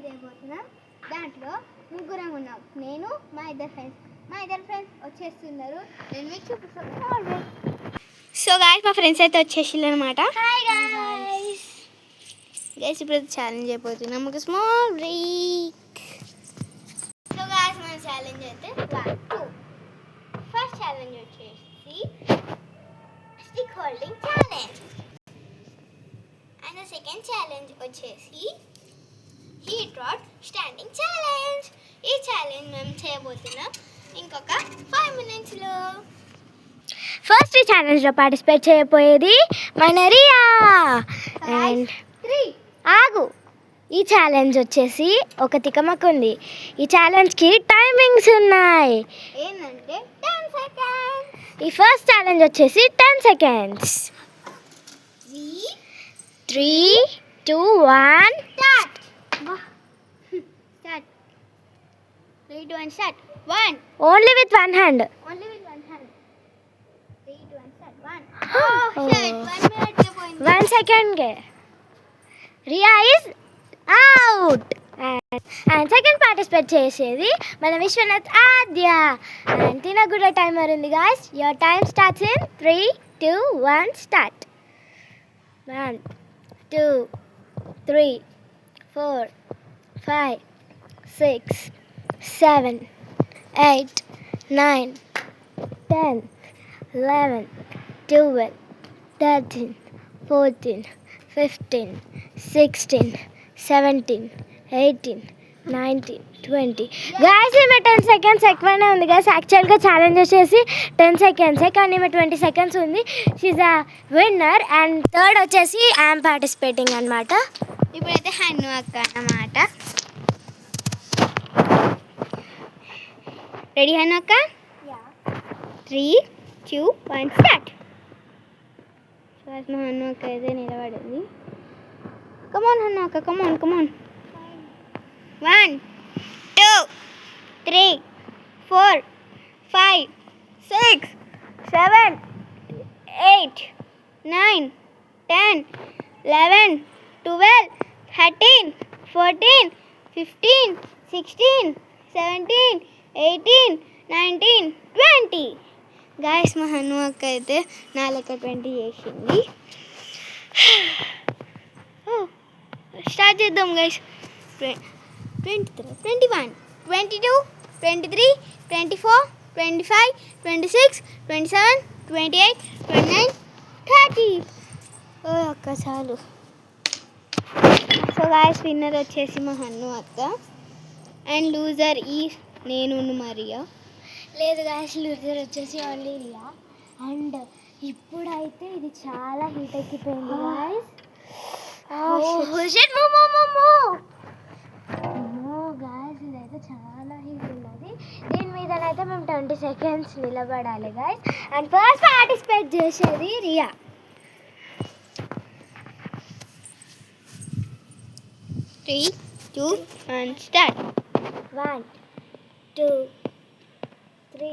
Challenge చేయబోతున్నాం. దాంట్లో ముగ్గురం ఉన్నాం, నేను మా ఇద్దరు ఫ్రెండ్స్ వచ్చేస్తున్నారు. నేను మీకు చూపిస్తాను. సో గాయస్ మా ఫ్రెండ్స్ అయితే వచ్చేసిల్లు అనమాట. గైస్ ఇప్పుడు ఛాలెంజ్ అయిపోతున్నాం, ఒక స్మాల్ బ్రేక్. సో గాయస్ మన ఛాలెంజ్ అయితే 1 2 ఫస్ట్ ఛాలెంజ్ వచ్చేసి stick holding challenge and the second challenge వచ్చేసి హీట్ రాడ్ స్టాండింగ్ ఛాలెంజ్. ఈ ఛాలెంజ్ మేము చేయబోతున్నాం ఇంకొక 5 minutesలో. ఫస్ట్ ఈ ఛాలెంజ్లో పార్టిసిపేట్ చేయబోయేది మన రియా. అండ్ 3 ఆగు, ఈ ఛాలెంజ్ వచ్చేసి ఒక తికమక ఉంది. ఈ ఛాలెంజ్కి టైమింగ్స్ ఉన్నాయి. ఏంటంటే 10 seconds. ఈ ఫస్ట్ ఛాలెంజ్ వచ్చేసి 10 seconds. 3 2 1 Start. Start. 3 2 1 start. 1. Only with one hand. Only with one hand. 3 2 1 start. 1. Oh shit. 1 minute ke pointe. 1 second. Riya is out. And second participate చేసేది మన విశ్వనాథ్ ఆద్య. అండ్ తిన కూడా టైమర్ ఉంది guys. Your time starts in 3 2 1 start. 1 2 3 4 5 6 7 8 9 10 11 12 13 14 15 16 17 18 19 20. Guys ఈమె 10 seconds ఎక్కువనే ఉంది guys. యాక్చువల్గా challenge వచ్చేసి 10 seconds, కానీ ఈమె 20 seconds ఉంది. She's a winner. And third వచ్చేసి ఐఎమ్ పార్టిసిపేటింగ్ అనమాట. ఇప్పుడైతే హన్ను అక్క అన్నమాట. రెడీ హన్ను అక్క? 3 2 1 స్టార్ట్. ఫస్ట్ హన్ను అక్క అయితే నిలబడింది. కమాన్ హన్ను అక్క, కమాన్ 1 2 3 4 5 6 7 8 9 10 11 12 13 14 15 16 17 18 19 20. గాయస్ మా హన్ను అక్క అయితే 20 చేసింది. స్టార్ట్ చేద్దాం గైస్. 23 21 22 23 24 25 26 27 28 29 30. ఓ అక్క చాలు. సో గాయస్ విన్నర్ వచ్చేసి మా హన్ను అక్క అండ్ లూజర్ ఈ నేను మరియా. లేదు గాయస్, లూజర్ వచ్చేసి ఓన్లీ రియా. అండ్ ఇప్పుడైతే ఇది చాలా హీట్ ఎక్కిపోయింది గాయస్. గాయస్ ఇదైతే చాలా హీట్ ఉన్నది. దీని మీదనైతే మేము 20 seconds నిలబడాలి గాయస్. అండ్ ఫస్ట్ పార్టిసిపేట్ చేసేది Riya. Three, 2 1 start. 1 2 3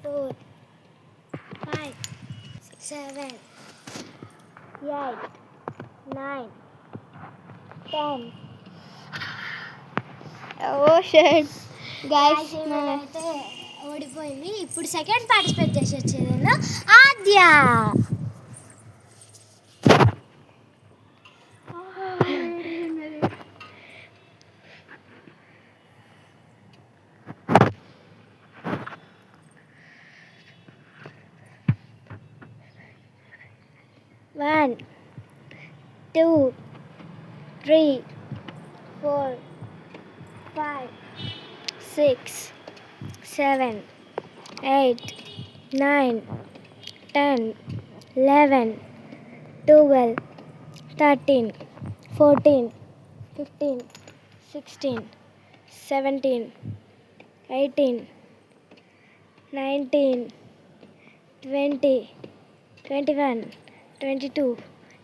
4 5 7 8 9 10. Oh shit. Guys, అయితే ఓడిపోయింది. ఇప్పుడు సెకండ్ పార్టిసిపేట్ చేసి వచ్చేది ఆద్య. One, 2 3 4 5 6 7 8 9 10 11 12 13 14 15 16 17 18 19 20 21 22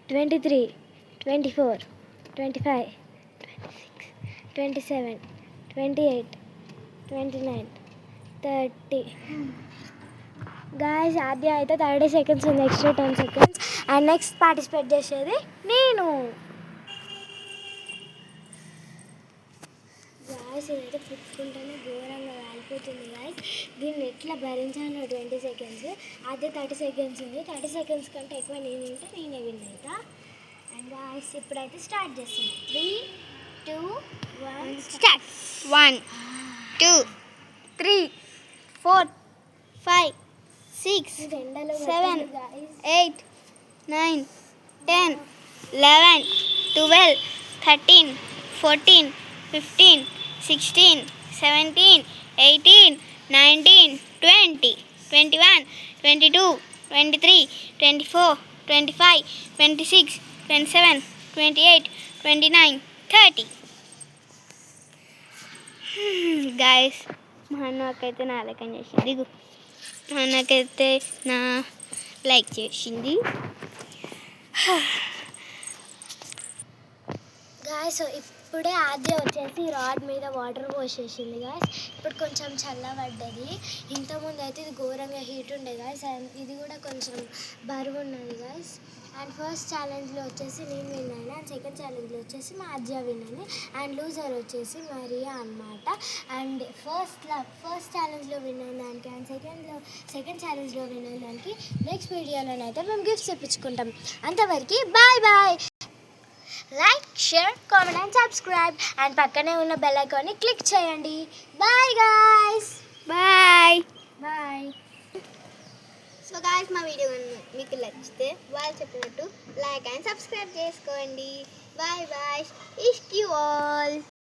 23 24 25 26 27 28 29 30. గాయస్ ఆద్య అయితే 30 seconds ఉంది, extra 10 seconds. And next participate చేసేది నేను. గాయస్ ఇదైతే పుట్టుకుంటేనే ఘోరంగా కాలిపోతుంది గాయస్. దీన్ని ఎట్లా భరించాలో 20 సెకండ్స్. అదే 30 సెకండ్స్ ఉంది. 30 సెకండ్స్ కంటే ఎక్కువ నేను ఉంటే నేనే విన్ అవుతా. అండ్ గాయస్ ఇప్పుడైతే స్టార్ట్ చేస్తాను. 3, 2, 1 స్టార్ట్. 1 2 3 4 5 6 ఇది ఎండలో 7 గాయస్. 8 9 10 11 12 13 14 15 16 17 18 19 20 21 22 23 24 25 26 27 28 29 30. గాయస్ మా అన్నకైతే నా లెక్క చేసింది. దిగు. మా అన్నకైతే నా లైక్ చేసింది. గాయస్ ఇప్పుడే ఆద్య వచ్చేసి రాడ్ మీద వాటర్ పోసేసింది గాయస్. ఇప్పుడు కొంచెం చల్లబడ్డది. ఇంతకుముందు అయితే ఇది ఘోరంగా హీట్ ఉండే గాయస్. అండ్ ఇది కూడా కొంచెం బరువు ఉన్నది గాయస్. అండ్ ఫస్ట్ ఛాలెంజ్లో వచ్చేసి నేను విన్ అయినా. అండ్ సెకండ్ ఛాలెంజ్లో వచ్చేసి మా ఆద్య విన్ అయింది. అండ్ లూజర్ వచ్చేసి మరియా అన్నమాట. అండ్ ఫస్ట్ ఛాలెంజ్లో విన్ అయిన దానికి అండ్ సెకండ్ ఛాలెంజ్లో విన్ అయిన దానికి నెక్స్ట్ వీడియోలోనైతే మేము గిఫ్ట్స్ ఇప్పించుకుంటాం. అంతవరకు bye bye. Like, share, comment and subscribe. And పక్కనే ఉన్న బెల్ ఐకాన్ని క్లిక్ చేయండి. Bye guys. Bye. Bye. So guys మా వీడియో మీకు నచ్చితే వాళ్ళు చెప్పినట్టు లైక్ అండ్ సబ్స్క్రైబ్ చేసుకోండి. Bye bye. ఇష్క్ యూ ఆల్.